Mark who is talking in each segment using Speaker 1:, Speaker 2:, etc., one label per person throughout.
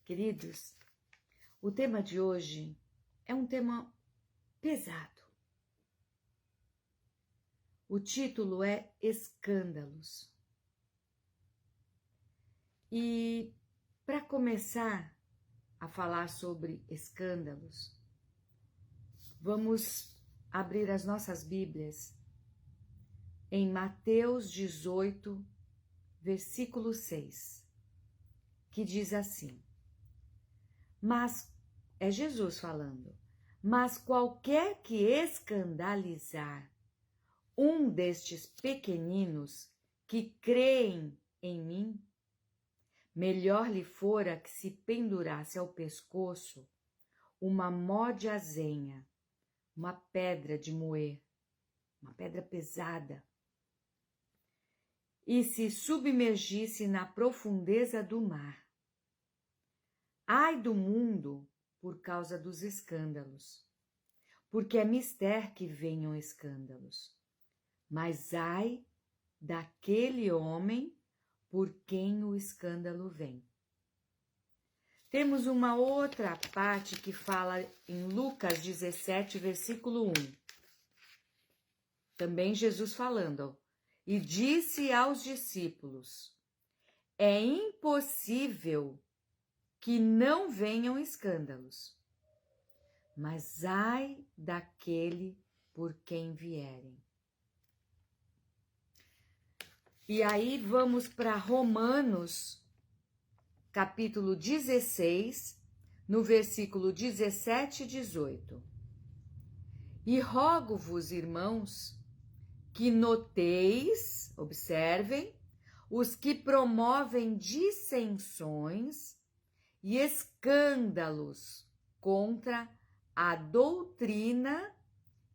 Speaker 1: Queridos, o tema de hoje é um tema pesado. O título é Escândalos. E para começar a falar sobre escândalos, vamos abrir as nossas Bíblias em Mateus 18, versículo 6, que diz assim: Mas, é Jesus falando, mas qualquer que escandalizar um destes pequeninos que creem em mim, melhor lhe fora que se pendurasse ao pescoço uma mó de azenha, uma pedra de moer, uma pedra pesada, e se submergisse na profundeza do mar. Ai do mundo por causa dos escândalos, porque é mister que venham escândalos. Mas ai daquele homem por quem o escândalo vem. Temos uma outra parte que fala em Lucas 17, versículo 1. Também Jesus falando, e disse aos discípulos, é impossível que não venham escândalos, mas ai daquele por quem vierem. E aí vamos para Romanos, capítulo 16, no versículo 17 e 18. E rogo-vos, irmãos, que noteis, observem, os que promovem dissensões e escândalos contra a doutrina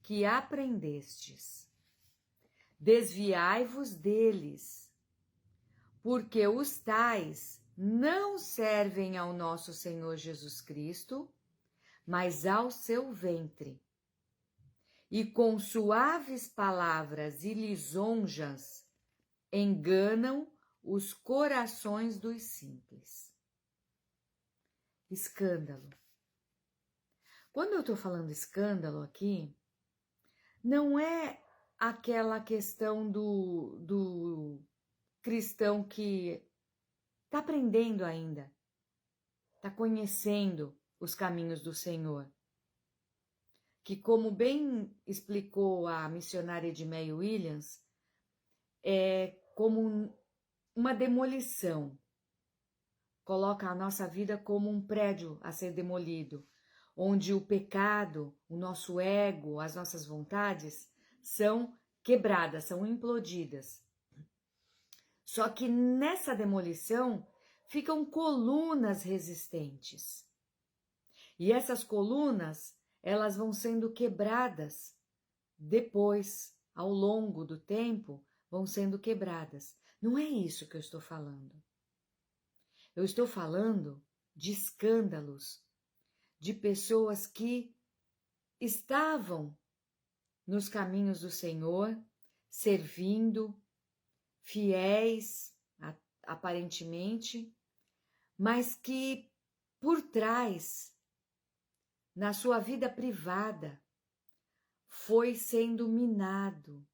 Speaker 1: que aprendestes. Desviai-vos deles, porque os tais não servem ao nosso Senhor Jesus Cristo, mas ao seu ventre. E com suaves palavras e lisonjas enganam os corações dos simples. Escândalo. Quando eu estou falando escândalo aqui, não é aquela questão do cristão que está aprendendo ainda, está conhecendo os caminhos do Senhor. Que, como bem explicou a missionária Edmeia Williams, é como uma demolição. Coloca a nossa vida como um prédio a ser demolido, onde o pecado, o nosso ego, as nossas vontades são quebradas, são implodidas. Só que nessa demolição ficam colunas resistentes. E essas colunas, elas vão sendo quebradas depois, ao longo do tempo, vão sendo quebradas. Não é isso que eu estou falando. Eu estou falando de escândalos, de pessoas que estavam nos caminhos do Senhor, servindo, fiéis, aparentemente, mas que por trás, na sua vida privada, foi sendo minado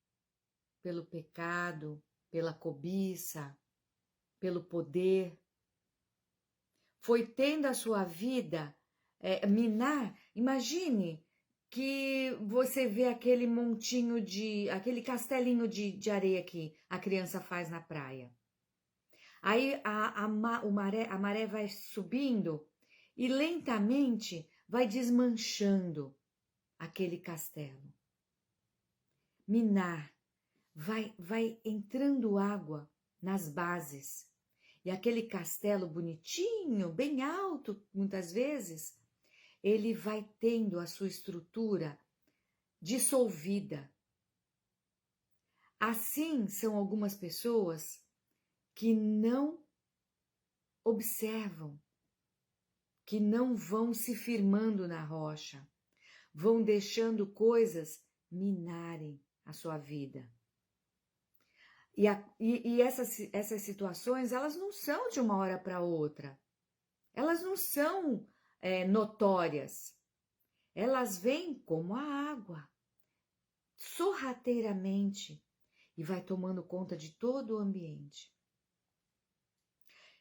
Speaker 1: pelo pecado, pela cobiça, pelo poder. Foi tendo a sua vida minar. Imagine que você vê aquele montinho aquele castelinho de areia que a criança faz na praia. Aí a maré vai subindo e lentamente vai desmanchando aquele castelo. Minar, vai entrando água nas bases. E aquele castelo bonitinho, bem alto, muitas vezes, ele vai tendo a sua estrutura dissolvida. Assim são algumas pessoas que não observam, que não vão se firmando na rocha, vão deixando coisas minarem a sua vida. E essas situações, elas não são de uma hora para outra. elas não são notórias. Elas vêm como a água, sorrateiramente, e vai tomando conta de todo o ambiente.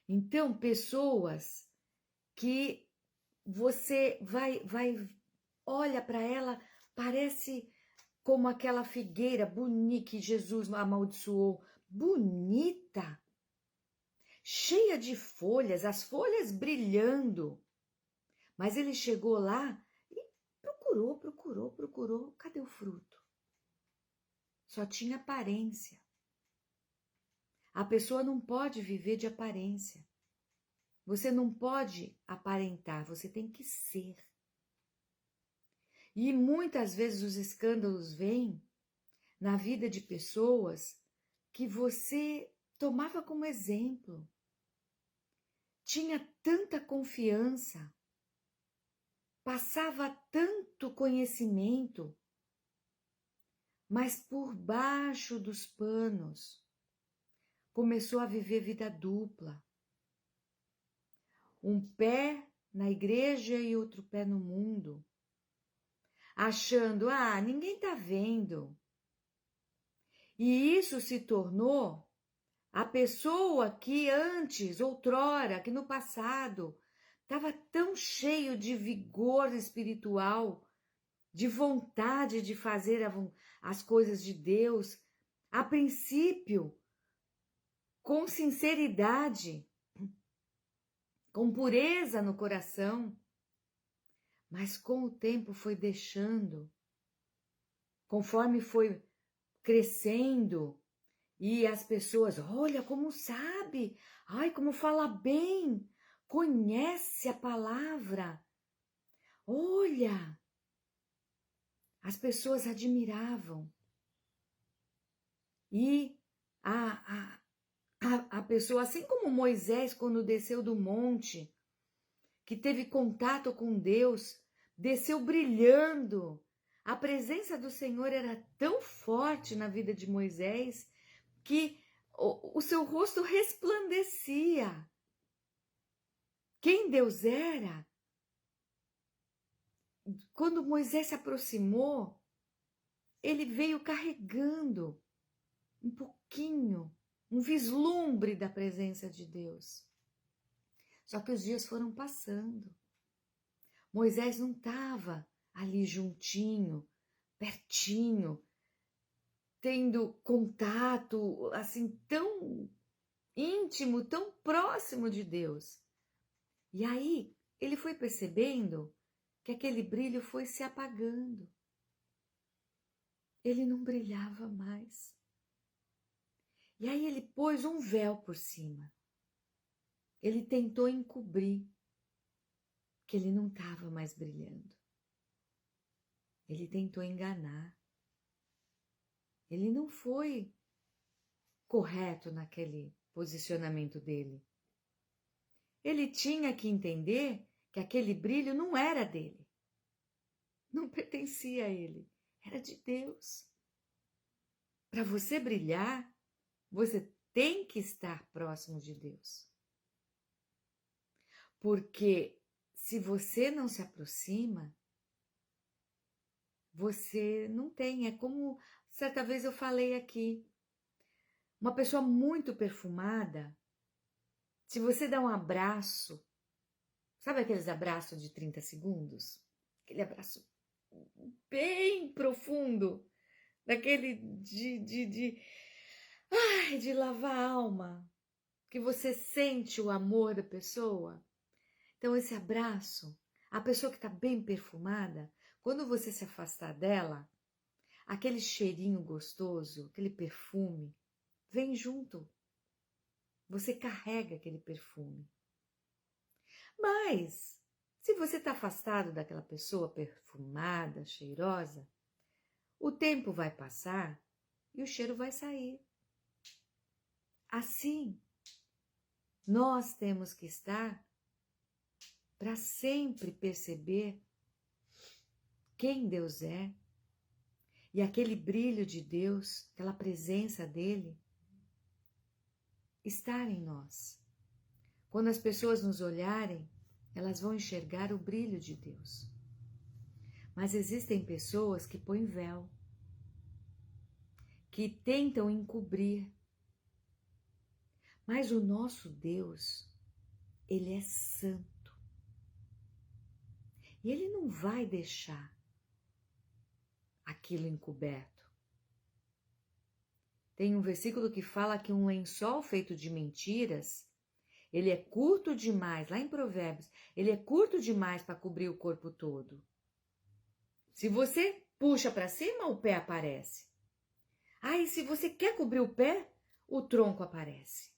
Speaker 1: Então, pessoas que você olha para ela, parece como aquela figueira bonita que Jesus amaldiçoou, bonita, cheia de folhas, as folhas brilhando. Mas ele chegou lá e procurou, cadê o fruto? Só tinha aparência. A pessoa não pode viver de aparência. Você não pode aparentar, você tem que ser. E muitas vezes os escândalos vêm na vida de pessoas que você tomava como exemplo. Tinha tanta confiança, passava tanto conhecimento, mas por baixo dos panos começou a viver vida dupla. Um pé na igreja e outro pé no mundo, achando, ninguém tá vendo. E isso se tornou a pessoa que antes, outrora, que no passado, estava tão cheio de vigor espiritual, de vontade de fazer as coisas de Deus, a princípio, com sinceridade, com pureza no coração, mas com o tempo foi deixando, conforme foi crescendo, e as pessoas, olha como sabe, ai como fala bem, conhece a palavra, olha, as pessoas admiravam. E a pessoa, assim como Moisés quando desceu do monte, que teve contato com Deus, desceu brilhando. A presença do Senhor era tão forte na vida de Moisés que o seu rosto resplandecia. Quem Deus era? Quando Moisés se aproximou, ele veio carregando um pouquinho, um vislumbre da presença de Deus. Só que os dias foram passando. Moisés não estava ali juntinho, pertinho, tendo contato assim tão íntimo, tão próximo de Deus. E aí ele foi percebendo que aquele brilho foi se apagando. Ele não brilhava mais. E aí ele pôs um véu por cima. Ele tentou encobrir que ele não estava mais brilhando. Ele tentou enganar. Ele não foi correto naquele posicionamento dele. Ele tinha que entender que aquele brilho não era dele. Não pertencia a ele. Era de Deus. Para você brilhar, você tem que estar próximo de Deus. Porque se você não se aproxima, você não tem. É como certa vez eu falei aqui. Uma pessoa muito perfumada, se você dá um abraço, sabe aqueles abraços de 30 segundos? Aquele abraço bem profundo, daquele de lavar a alma, que você sente o amor da pessoa. Então esse abraço, a pessoa que está bem perfumada, quando você se afastar dela, aquele cheirinho gostoso, aquele perfume, vem junto. Você carrega aquele perfume. Mas, se você está afastado daquela pessoa perfumada, cheirosa, o tempo vai passar e o cheiro vai sair. Assim, nós temos que estar para sempre perceber quem Deus é e aquele brilho de Deus, aquela presença dele, estar em nós. Quando as pessoas nos olharem, elas vão enxergar o brilho de Deus. Mas existem pessoas que põem véu, que tentam encobrir. Mas o nosso Deus, Ele é santo. E Ele não vai deixar aquilo encoberto. Tem um versículo que fala que um lençol feito de mentiras, ele é curto demais, lá em Provérbios, ele é curto demais para cobrir o corpo todo. Se você puxa para cima, o pé aparece. E se você quer cobrir o pé, o tronco aparece.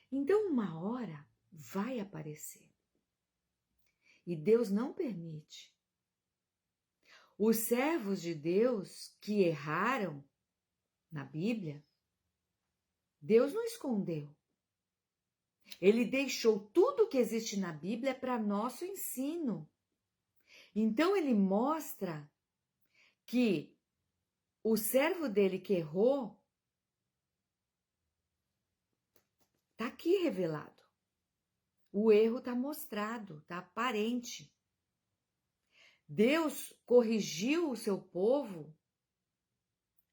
Speaker 1: Então, uma hora vai aparecer. E Deus não permite. Os servos de Deus que erraram na Bíblia, Deus não escondeu. Ele deixou tudo que existe na Bíblia para nosso ensino. Então ele mostra que o servo dele que errou está aqui revelado. O erro está mostrado, está aparente. Deus corrigiu o seu povo,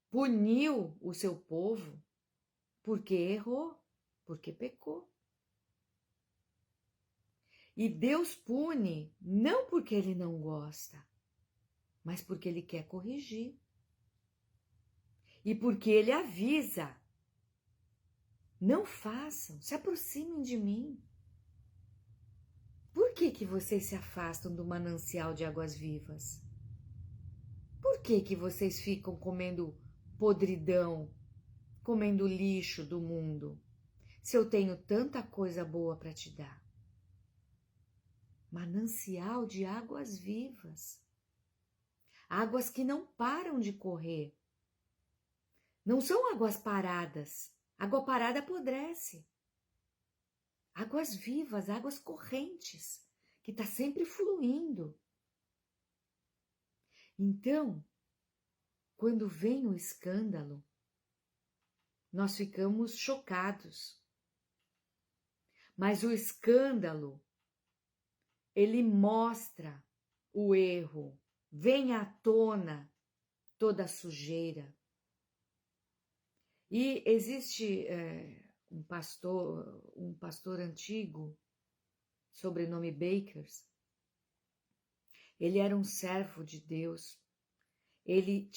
Speaker 1: puniu o seu povo, porque errou, porque pecou. E Deus pune não porque Ele não gosta, mas porque Ele quer corrigir. E porque Ele avisa, não façam, se aproximem de mim. Por que vocês se afastam do manancial de águas vivas? Por que vocês ficam comendo podridão, comendo lixo do mundo, se eu tenho tanta coisa boa para te dar? Manancial de águas vivas, águas que não param de correr. Não são águas paradas, água parada apodrece. Águas vivas, águas correntes, que está sempre fluindo. Então, quando vem o escândalo, nós ficamos chocados. Mas o escândalo, ele mostra o erro, vem à tona toda a sujeira. E existe um pastor antigo, sobrenome Bakers. Ele era um servo de Deus. Ele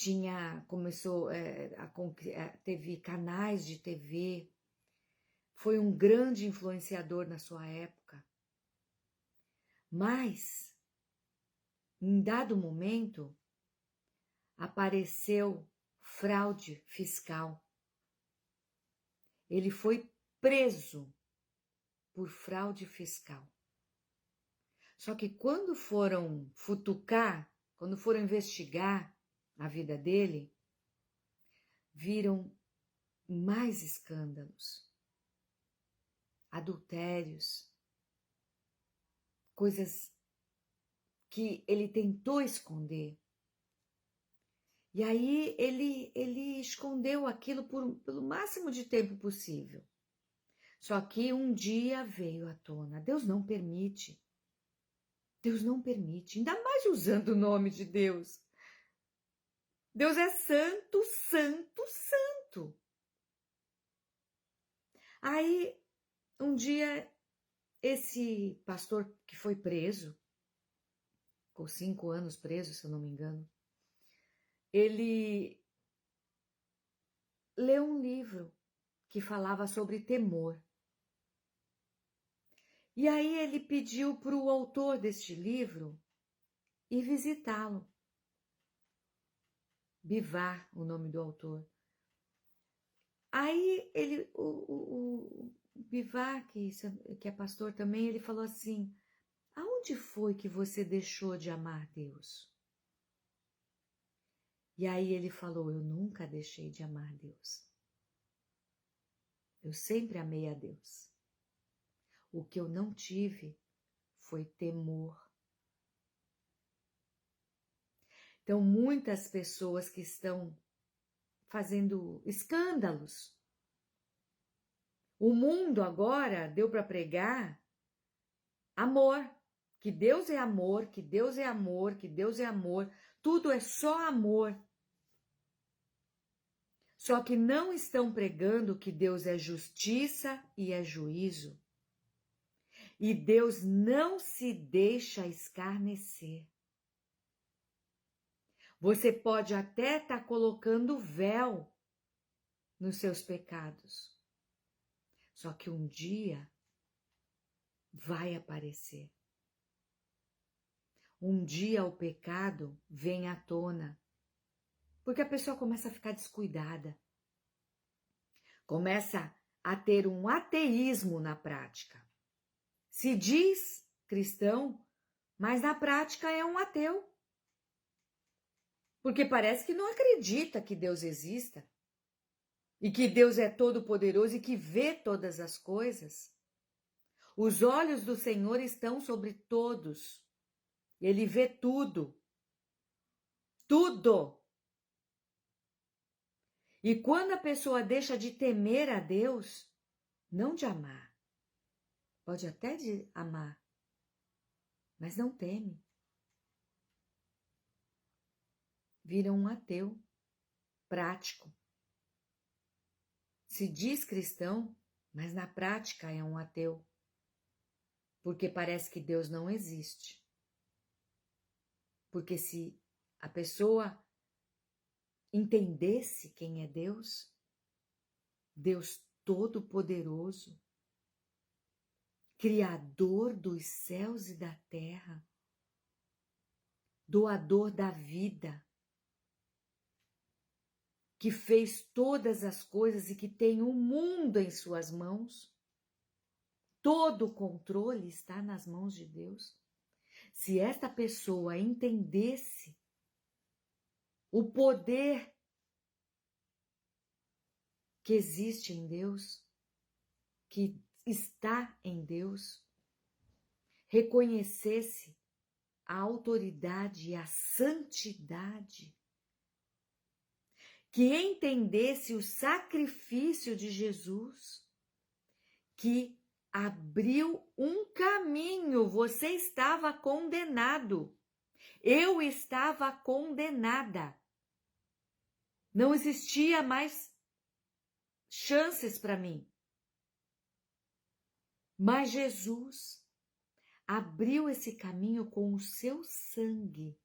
Speaker 1: teve canais de TV. Foi um grande influenciador na sua época. Mas, em dado momento, apareceu fraude fiscal. Ele foi preso por fraude fiscal. Só que quando foram futucar, quando foram investigar a vida dele, viram mais escândalos, adultérios, coisas que ele tentou esconder. E aí ele escondeu aquilo pelo máximo de tempo possível. Só que um dia veio à tona. Deus não permite. Deus não permite, ainda mais usando o nome de Deus. Deus é santo, santo, santo. Aí, um dia, esse pastor que foi preso, ficou 5 anos preso, se eu não me engano, ele leu um livro que falava sobre temor. E aí ele pediu para o autor deste livro ir visitá-lo. Bivar, o nome do autor. Aí o Bivar, que é pastor também, ele falou assim: aonde foi que você deixou de amar Deus? E aí ele falou: eu nunca deixei de amar Deus. Eu sempre amei a Deus. O que eu não tive foi temor. Então, muitas pessoas que estão fazendo escândalos. O mundo agora deu para pregar amor, que Deus é amor, que Deus é amor, que Deus é amor, tudo é só amor. Só que não estão pregando que Deus é justiça e é juízo. E Deus não se deixa escarnecer. Você pode até estar colocando véu nos seus pecados. Só que um dia vai aparecer. Um dia o pecado vem à tona. Porque a pessoa começa a ficar descuidada. Começa a ter um ateísmo na prática. Se diz cristão, mas na prática é um ateu. Porque parece que não acredita que Deus exista. E que Deus é todo-poderoso e que vê todas as coisas. Os olhos do Senhor estão sobre todos. Ele vê tudo. Tudo. E quando a pessoa deixa de temer a Deus, não de amar, pode até de amar, mas não teme. Vira um ateu prático. Se diz cristão, mas na prática é um ateu. Porque parece que Deus não existe. Porque se a pessoa entendesse quem é Deus, Deus Todo-Poderoso, Criador dos céus e da terra, doador da vida, que fez todas as coisas e que tem o mundo em suas mãos, todo o controle está nas mãos de Deus. Se esta pessoa entendesse o poder que existe em Deus, que está em Deus, reconhecesse a autoridade e a santidade, que entendesse o sacrifício de Jesus, que abriu um caminho. Você estava condenado. Eu estava condenada. Não existia mais chances para mim. Mas Jesus abriu esse caminho com o seu sangue.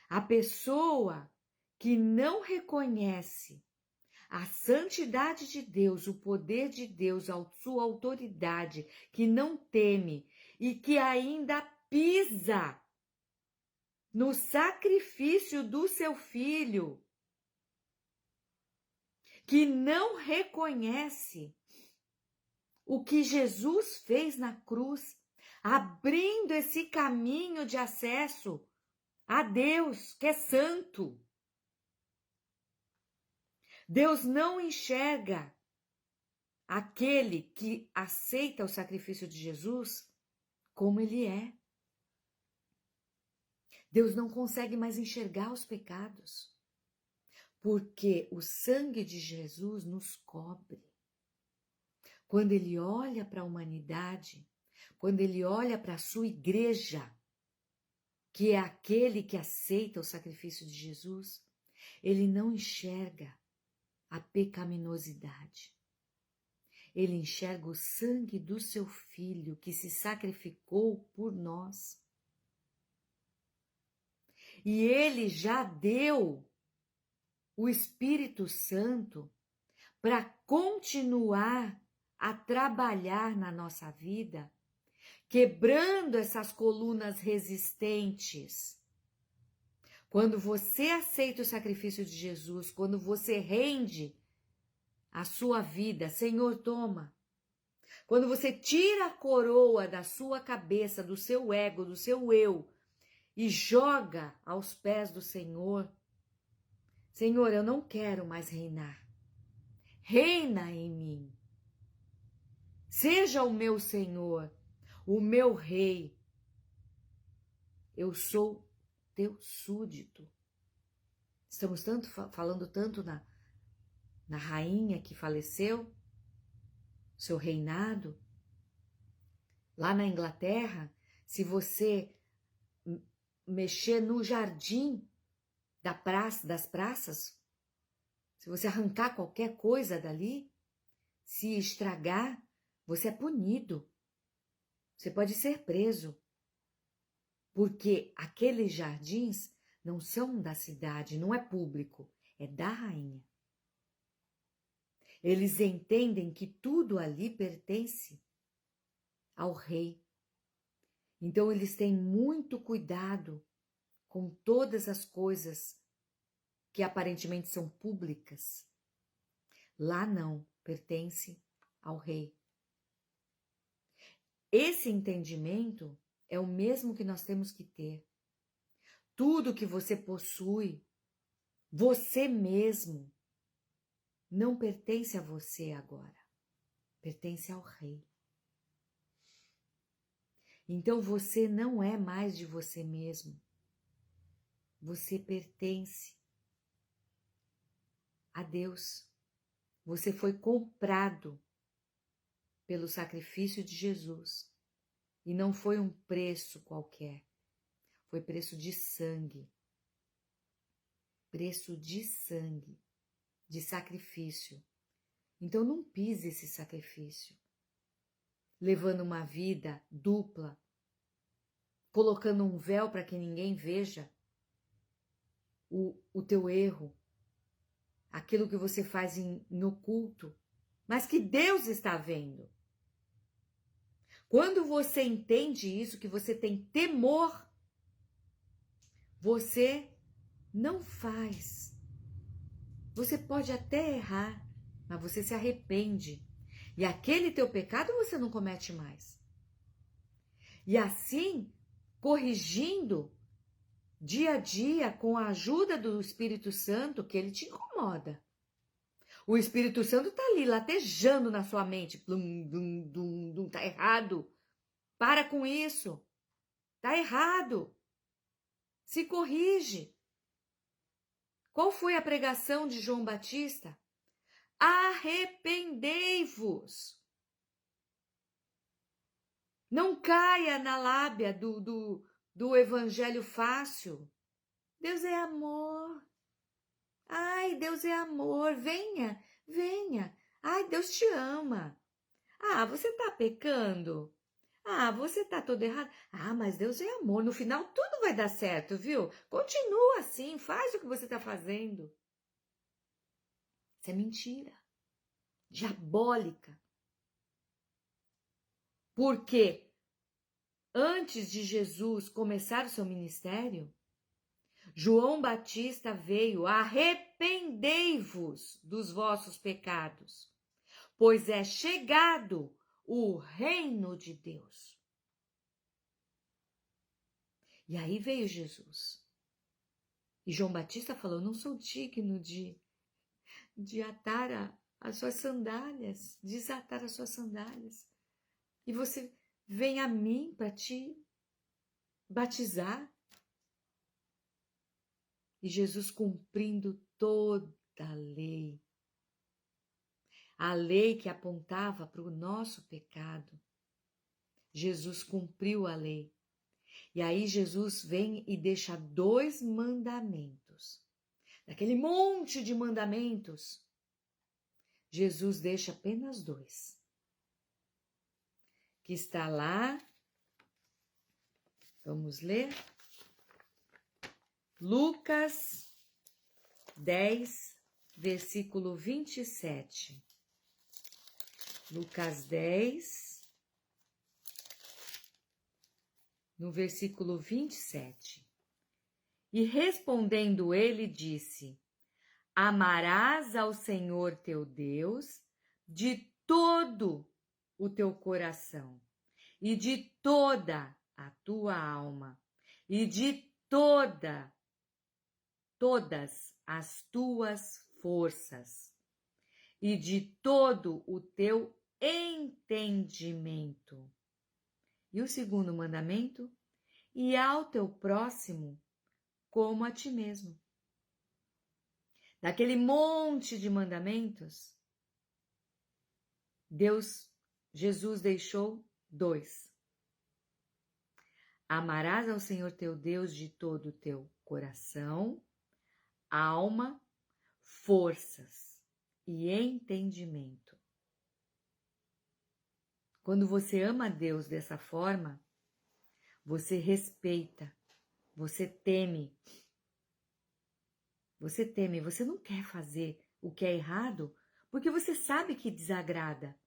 Speaker 1: A pessoa que não reconhece a santidade de Deus, o poder de Deus, a sua autoridade, que não teme e que ainda pisa no sacrifício do seu filho, que não reconhece o que Jesus fez na cruz, abrindo esse caminho de acesso a Deus, que é santo. Deus não enxerga aquele que aceita o sacrifício de Jesus como ele é. Deus não consegue mais enxergar os pecados, porque o sangue de Jesus nos cobre. Quando ele olha para a humanidade, quando ele olha para a sua igreja, que é aquele que aceita o sacrifício de Jesus, ele não enxerga a pecaminosidade. Ele enxerga o sangue do seu filho que se sacrificou por nós. E ele já deu o Espírito Santo para continuar a trabalhar na nossa vida, quebrando essas colunas resistentes. Quando você aceita o sacrifício de Jesus, quando você rende a sua vida, Senhor, toma. Quando você tira a coroa da sua cabeça, do seu ego, do seu eu, e joga aos pés do Senhor, Senhor, eu não quero mais reinar. Reina em mim. Seja o meu Senhor, o meu Rei. Eu sou teu súdito. Estamos falando tanto na rainha que faleceu, seu reinado. Lá na Inglaterra, se você mexer no jardim das praças, se você arrancar qualquer coisa dali, se estragar, você é punido. Você pode ser preso. Porque aqueles jardins não são da cidade, não é público, é da rainha. Eles entendem que tudo ali pertence ao rei. Então eles têm muito cuidado com todas as coisas que aparentemente são públicas. Lá não, pertence ao rei. Esse entendimento é o mesmo que nós temos que ter. Tudo que você possui, você mesmo, não pertence a você agora. Pertence ao rei. Então você não é mais de você mesmo. Você pertence a Deus. Você foi comprado pelo sacrifício de Jesus. E não foi um preço qualquer. Foi preço de sangue. Preço de sangue. De sacrifício. Então não pise esse sacrifício. Levando uma vida dupla. Colocando um véu para que ninguém veja o teu erro. Aquilo que você faz em oculto. Mas que Deus está vendo. Quando você entende isso, que você tem temor, você não faz. Você pode até errar, mas você se arrepende. E aquele teu pecado você não comete mais. E assim, corrigindo dia a dia, com a ajuda do Espírito Santo, que ele te incomoda. O Espírito Santo está ali, latejando na sua mente. Blum, blum, blum, blum, tá errado. Para com isso. Tá errado. Se corrige. Qual foi a pregação de João Batista? Arrependei-vos. Não caia na lábia do evangelho fácil. Deus é amor. Ai, Deus é amor. Venha, venha. Ai, Deus te ama. Ah, você tá pecando? Ah, você tá todo errado. Ah, mas Deus é amor. No final tudo vai dar certo, viu? Continua assim, faz o que você tá fazendo. Isso é mentira. Diabólica. Porque antes de Jesus começar o seu ministério, João Batista veio: arrependei-vos dos vossos pecados, pois é chegado o reino de Deus. E aí veio Jesus. E João Batista falou: não sou digno de atar as suas sandálias, desatar as suas sandálias. E você vem a mim para te batizar. E Jesus cumprindo toda a lei que apontava para o nosso pecado. Jesus cumpriu a lei. E aí Jesus vem e deixa 2 mandamentos. Daquele monte de mandamentos, Jesus deixa apenas 2. Que está lá, vamos ler, Lucas 10, versículo 27. Lucas 10, no versículo 27. E respondendo ele, disse: amarás ao Senhor teu Deus de todo o teu coração, e de toda a tua alma, e de todas as tuas forças, e de todo o teu entendimento. E o segundo mandamento: e ao teu próximo como a ti mesmo. Daquele monte de mandamentos, Jesus deixou 2. Amarás ao Senhor teu Deus de todo o teu coração, alma, forças e entendimento. Quando você ama a Deus dessa forma, você respeita, você teme. Você não quer fazer o que é errado porque você sabe que desagrada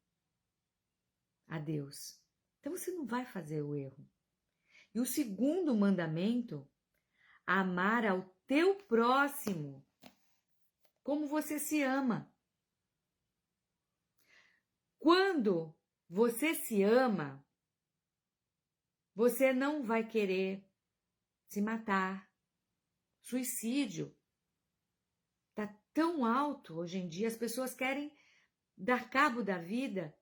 Speaker 1: a Deus. Então você não vai fazer o erro. E o segundo mandamento, amar ao teu próximo como você se ama. Quando você se ama, você não vai querer se matar. Suicídio está tão alto hoje em dia, as pessoas querem dar cabo da vida,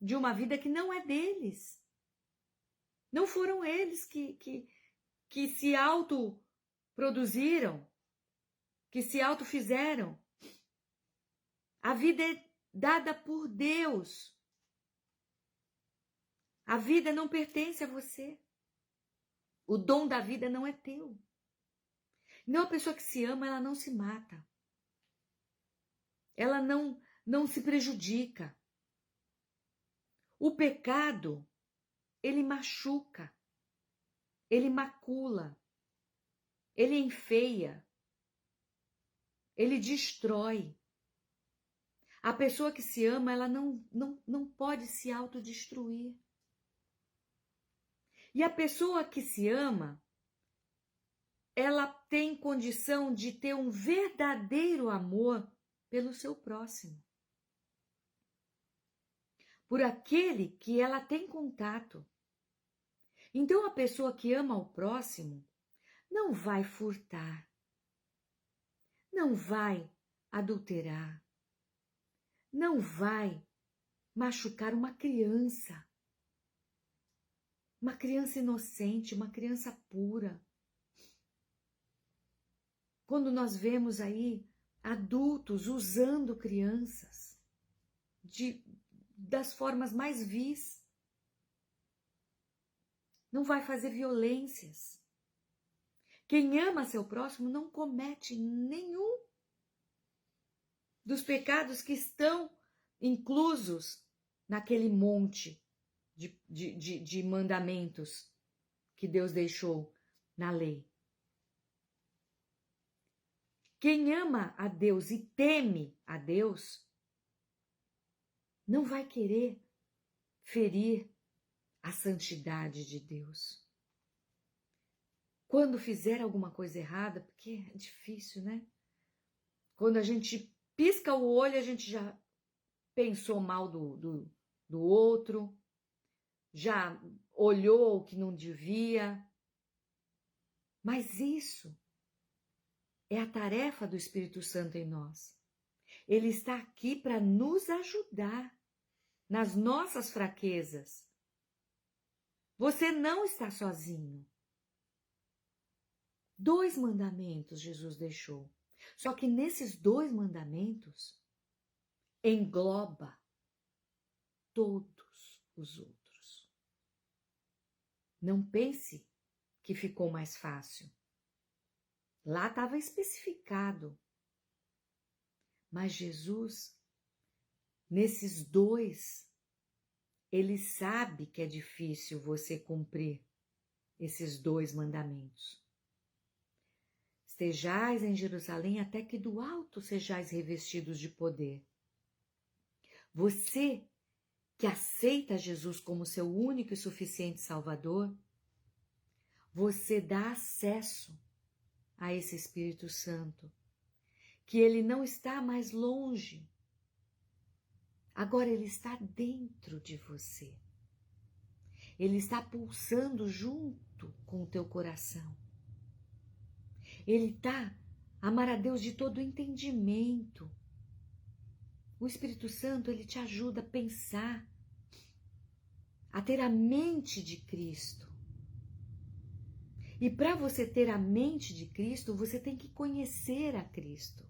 Speaker 1: de uma vida que não é deles. Não foram eles que se autoproduziram, que se autofizeram. A vida é dada por Deus. A vida não pertence a você. O dom da vida não é teu. Então, a pessoa que se ama, ela não se mata. Ela não se prejudica. O pecado, ele machuca, ele macula, ele enfeia, ele destrói. A pessoa que se ama, ela não pode se autodestruir. E a pessoa que se ama, ela tem condição de ter um verdadeiro amor pelo seu próximo. Por aquele que ela tem contato. Então, a pessoa que ama o próximo não vai furtar, não vai adulterar, não vai machucar uma criança inocente, uma criança pura. Quando nós vemos aí adultos usando crianças das formas mais vis, não vai fazer violências. Quem ama seu próximo não comete nenhum dos pecados que estão inclusos naquele monte de mandamentos que Deus deixou na lei. Quem ama a Deus e teme a Deus não vai querer ferir a santidade de Deus. Quando fizer alguma coisa errada, porque é difícil, né? Quando a gente pisca o olho, a gente já pensou mal do outro, já olhou o que não devia. Mas isso é a tarefa do Espírito Santo em nós. Ele está aqui para nos ajudar nas nossas fraquezas. Você não está sozinho. 2 mandamentos Jesus deixou. Só que nesses 2 mandamentos engloba todos os outros. Não pense que ficou mais fácil. Lá estava especificado. Mas Jesus, nesses 2, ele sabe que é difícil você cumprir esses 2 mandamentos. Estejais em Jerusalém até que do alto sejais revestidos de poder. Você que aceita Jesus como seu único e suficiente Salvador, você dá acesso a esse Espírito Santo, que ele não está mais longe. Agora ele está dentro de você. Ele está pulsando junto com o teu coração. Ele está, amar a Deus de todo entendimento. O Espírito Santo, ele te ajuda a pensar, a ter a mente de Cristo. E para você ter a mente de Cristo, você tem que conhecer a Cristo.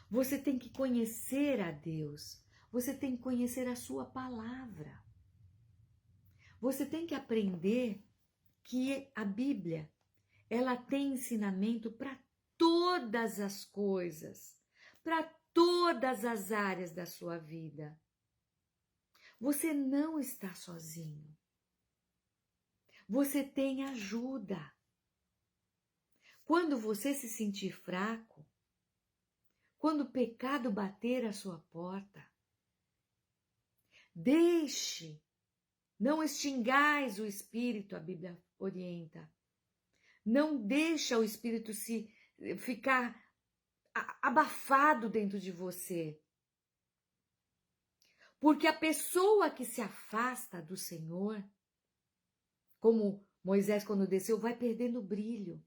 Speaker 1: Você tem que conhecer a Deus. Você tem que conhecer a sua palavra. Você tem que aprender que a Bíblia, ela tem ensinamento para todas as coisas, para todas as áreas da sua vida. Você não está sozinho. Você tem ajuda. Quando você se sentir fraco, quando o pecado bater à sua porta, deixe, não extingais o Espírito, a Bíblia orienta. Não deixa o Espírito se ficar abafado dentro de você. Porque a pessoa que se afasta do Senhor, como Moisés quando desceu, vai perdendo o brilho,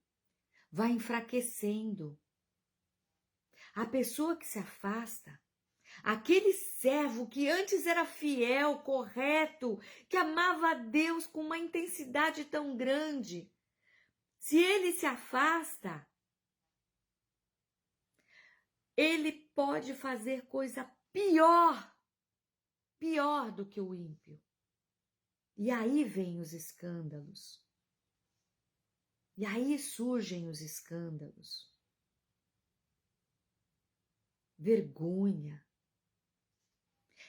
Speaker 1: vai enfraquecendo. A pessoa que se afasta, aquele servo que antes era fiel, correto, que amava a Deus com uma intensidade tão grande, se ele se afasta, ele pode fazer coisa pior do que o ímpio. E aí vêm os escândalos. E aí surgem os escândalos. Vergonha.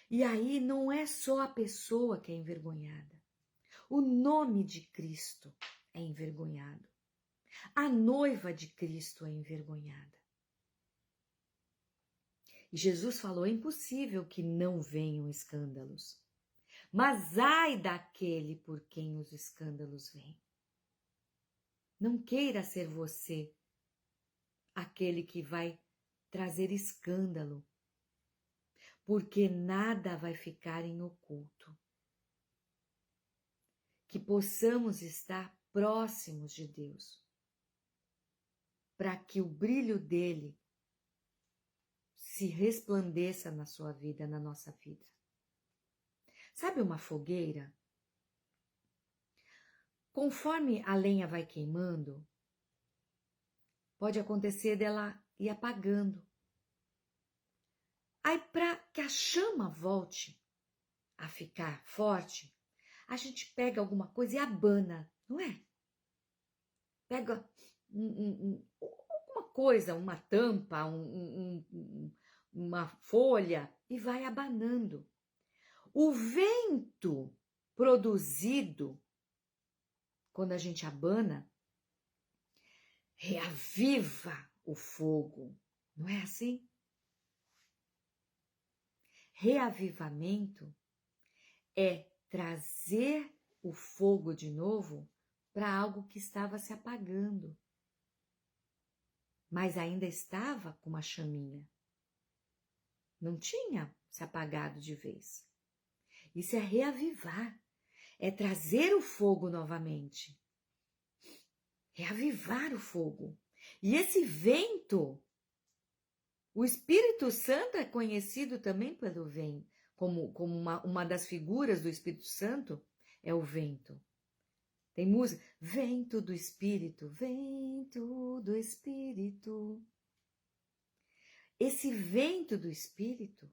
Speaker 1: E aí não é só a pessoa que é envergonhada. O nome de Cristo é envergonhado. A noiva de Cristo é envergonhada. E Jesus falou: é impossível que não venham escândalos. Mas ai daquele por quem os escândalos vêm. Não queira ser você aquele que vai trazer escândalo, porque nada vai ficar em oculto. Que possamos estar próximos de Deus, para que o brilho dele se resplandeça na sua vida, na nossa vida. Sabe uma fogueira? Conforme a lenha vai queimando, pode acontecer dela ir apagando. Aí, para que a chama volte a ficar forte, a gente pega alguma coisa e abana, não é? Pega alguma coisa, uma tampa, uma folha e vai abanando. O vento produzido quando a gente abana reaviva o fogo, não é assim? Reavivamento é trazer o fogo de novo para algo que estava se apagando, mas ainda estava com uma chaminha. Não tinha se apagado de vez. Isso é reavivar, é trazer o fogo novamente, reavivar o fogo. E esse vento, o Espírito Santo é conhecido também pelo vento, como uma das figuras do Espírito Santo é o vento. Tem música, vento do Espírito, vento do Espírito. Esse vento do Espírito,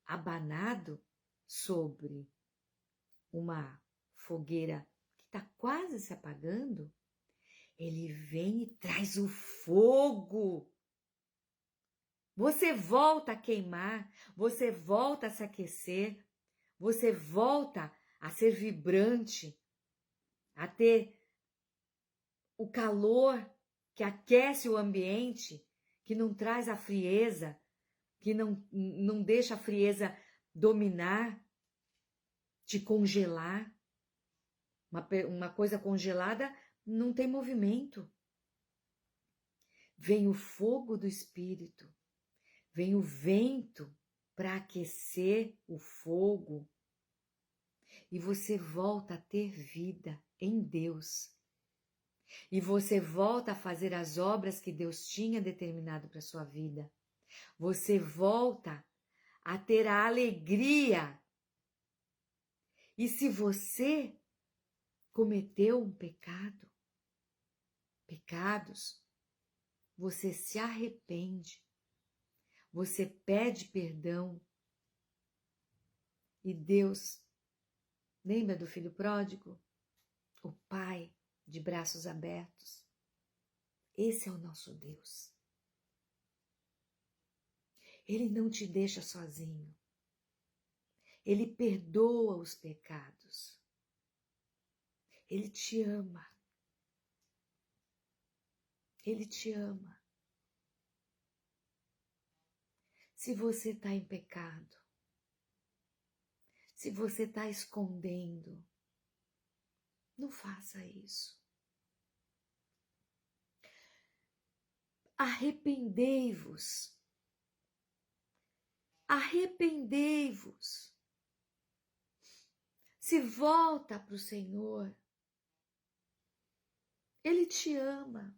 Speaker 1: abanado sobre uma fogueira que está quase se apagando, ele vem e traz o fogo. Você volta a queimar, você volta a se aquecer, você volta a ser vibrante, a ter o calor que aquece o ambiente, que não traz a frieza, que não deixa a frieza dominar, te congelar. Uma coisa congelada não tem movimento. Vem o fogo do Espírito, vem o vento para aquecer o fogo e você volta a ter vida em Deus. E você volta a fazer as obras que Deus tinha determinado para a sua vida. Você volta a ter a alegria. E se você cometeu um pecado, pecados, você se arrepende, você pede perdão e Deus Lembra do filho pródigo? O pai de braços abertos. Esse é o nosso Deus. Ele não te deixa sozinho. Ele perdoa os pecados. Ele te ama. Ele te ama. Se você está em pecado, se você está escondendo, não faça isso. Arrependei-vos. Arrependei-vos. Se volta para o Senhor. Ele te ama.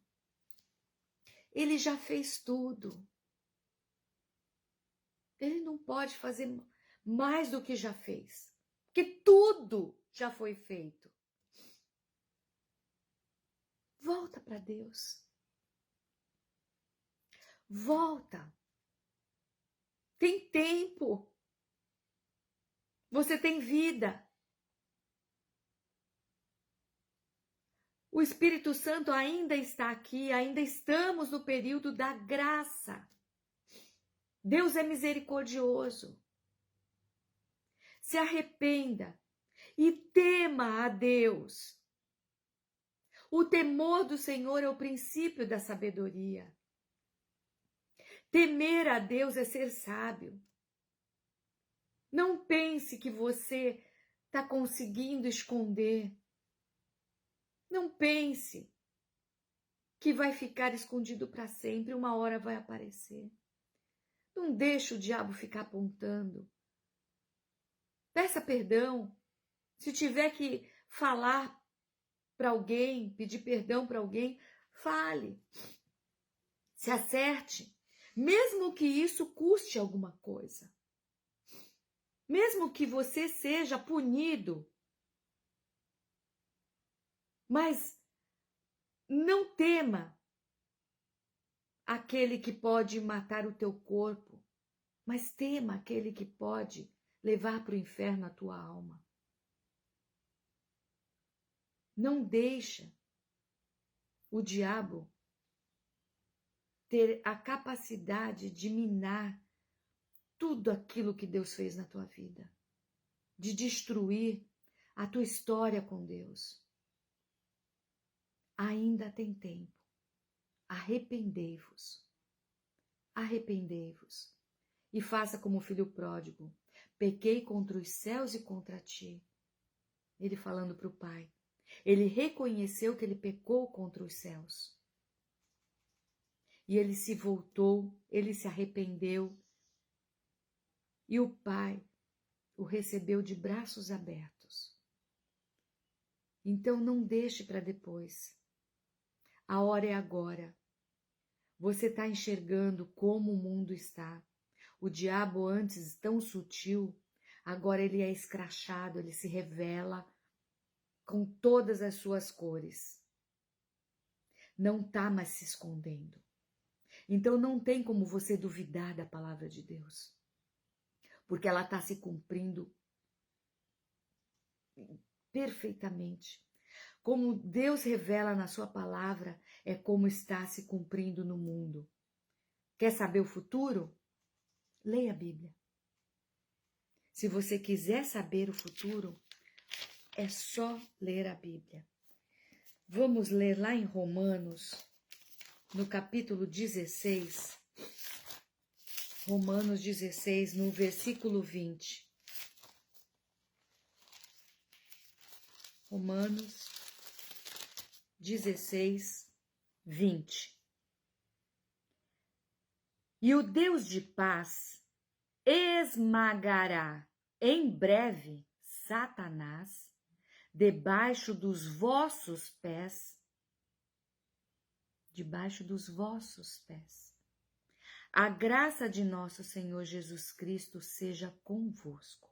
Speaker 1: Ele já fez tudo. Ele não pode fazer mais do que já fez. Porque tudo já foi feito. Volta para Deus. Volta. Tem tempo. Você tem vida. O Espírito Santo ainda está aqui, ainda estamos no período da graça. Deus é misericordioso. Se arrependa e tema a Deus. O temor do Senhor é o princípio da sabedoria. Temer a Deus é ser sábio. Não pense que você está conseguindo esconder. Não pense que vai ficar escondido para sempre, uma hora vai aparecer. Não deixe o diabo ficar apontando. Peça perdão. Se tiver que falar para alguém, pedir perdão para alguém, fale. Se acerte. Mesmo que isso custe alguma coisa. Mesmo que você seja punido. Mas não tema aquele que pode matar o teu corpo, mas tema aquele que pode levar para o inferno a tua alma. Não deixa o diabo ter a capacidade de minar tudo aquilo que Deus fez na tua vida, de destruir a tua história com Deus. Ainda tem tempo. Arrependei-vos. Arrependei-vos. E faça como o filho pródigo. Pequei contra os céus e contra ti. Ele falando para o pai. Ele reconheceu que ele pecou contra os céus. E ele se voltou, ele se arrependeu. E o pai o recebeu de braços abertos. Então não deixe para depois. A hora é agora. Você está enxergando como o mundo está. O diabo antes tão sutil, agora ele é escrachado, ele se revela com todas as suas cores. Não está mais se escondendo. Então não tem como você duvidar da palavra de Deus. Porque ela está se cumprindo perfeitamente. Como Deus revela na sua palavra, é como está se cumprindo no mundo. Quer saber o futuro? Leia a Bíblia. Se você quiser saber o futuro, é só ler a Bíblia. Vamos ler lá em Romanos, no capítulo 16. Romanos 16, no versículo 20. Romanos 16, 20. E o Deus de paz esmagará em breve Satanás debaixo dos vossos pés. Debaixo dos vossos pés. A graça de nosso Senhor Jesus Cristo seja convosco.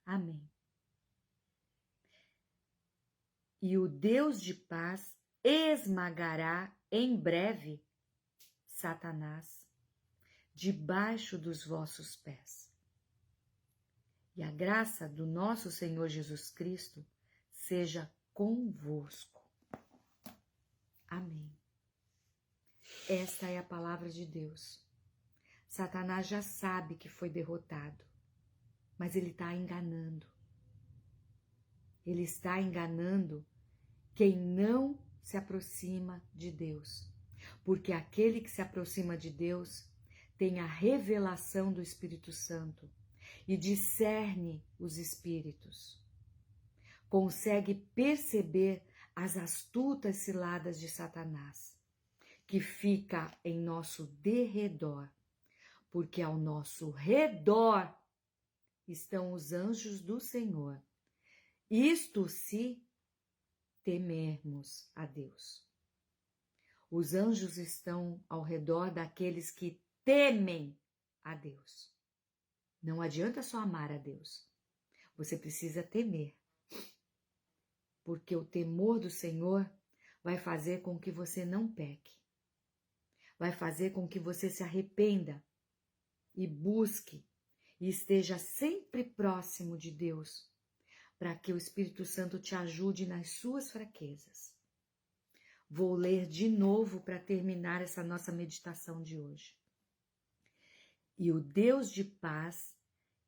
Speaker 1: Amém. E o Deus de paz esmagará em breve Satanás debaixo dos vossos pés. E a graça do nosso Senhor Jesus Cristo seja convosco. Amém. Esta é a palavra de Deus. Satanás já sabe que foi derrotado, mas ele está enganando. Ele está enganando quem não se aproxima de Deus. Porque aquele que se aproxima de Deus tem a revelação do Espírito Santo e discerne os espíritos. Consegue perceber as astutas ciladas de Satanás, que fica em nosso derredor, porque ao nosso redor estão os anjos do Senhor. Isto se temermos a Deus. Os anjos estão ao redor daqueles que temem a Deus. Não adianta só amar a Deus. Você precisa temer. Porque o temor do Senhor vai fazer com que você não peque. Vai fazer com que você se arrependa e busque e esteja sempre próximo de Deus, para que o Espírito Santo te ajude nas suas fraquezas. Vou ler de novo para terminar essa nossa meditação de hoje. E o Deus de paz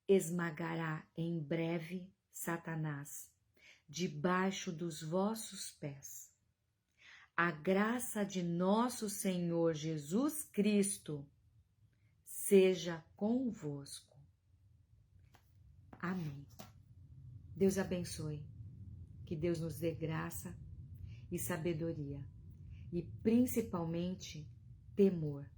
Speaker 1: esmagará em breve Satanás debaixo dos vossos pés. A graça de nosso Senhor Jesus Cristo seja convosco. Amém. Deus abençoe. Que Deus nos dê graça e sabedoria. E principalmente temor.